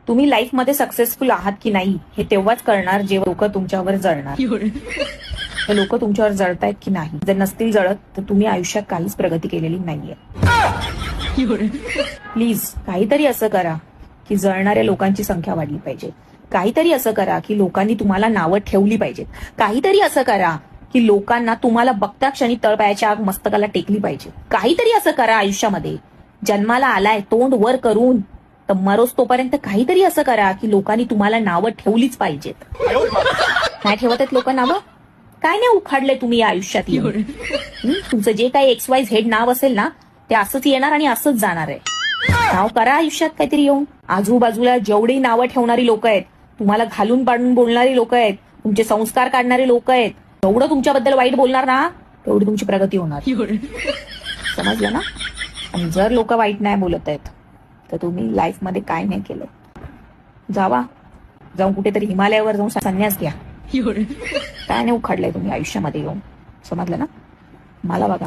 तुम्ही लाईफ मध्ये सक्सेसफुल आहात की नाही हे तेव्हाच कळणार जेव्हा लोक तुमच्यावर जळणार. हे लोक तुमच्यावर जळतायत की नाही. जर नसतील जळत तर तुम्ही आयुष्यात काहीच प्रगती केलेली नाहीये. प्लीज काहीतरी असं करा की जळणाऱ्या लोकांची संख्या वाढली पाहिजे. काहीतरी असं करा की लोकांनी तुम्हाला नावं ठेवली पाहिजेत. काहीतरी असं करा की लोकांना तुम्हाला बघता क्षणी तळपायाच्या आग मस्तकाला टेकली पाहिजे. काहीतरी असं करा आयुष्यामध्ये. जन्माला आलाय तोंड वर करून तर मरोच तोपर्यंत काहीतरी असं करा की लोकांनी तुम्हाला नावं ठेवलीच पाहिजेत. काय ठेवत आहेत लोक नावं? काय नाही उखाडलंय तुम्ही या आयुष्यात येऊन? तुमचं जे काही XYZ नाव असेल ना ते असंच येणार आणि असंच जाणार आहे. नाव करा आयुष्यात काहीतरी येऊन. आजूबाजूला जेवढी नावं ठेवणारी लोक आहेत, तुम्हाला घालून पाडून बोलणारी लोक आहेत, तुमचे संस्कार काढणारे लोक आहेत, जेवढं तुमच्याबद्दल वाईट बोलणार ना तेवढी तुमची प्रगती होणार. समजलं ना? आणि जर लोक वाईट नाही बोलत आहेत तर तुम्ही लाईफ मध्ये काय नाही केलं. जाऊन कुठेतरी हिमालयावर जाऊन संन्यास घ्या. काय नाही उखाडलंय तुम्ही आयुष्यामध्ये येऊन. समजलं ना? मला बघा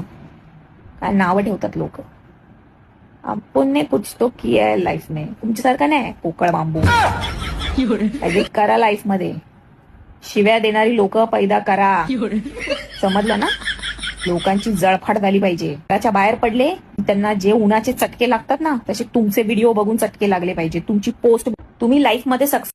काय नावं ठेवतात लोक. आपण ने कुछ तो किया है लाईफ में. तुमच्यासारखं नाही पोकळ बांबू. काहीतरी करा लाईफ मध्ये. शिव्या देणारी लोक पैदा करा. समजलं ना? लोकांची जळफाट झाली पाहिजे. घराच्या बाहेर पडले त्यांना जे उन्हाचे चटके लागतात ना तसे तुमचे व्हिडिओ बघून चटके लागले पाहिजे. तुमची पोस्ट. तुम्ही लाईफ मध्ये सक्सेस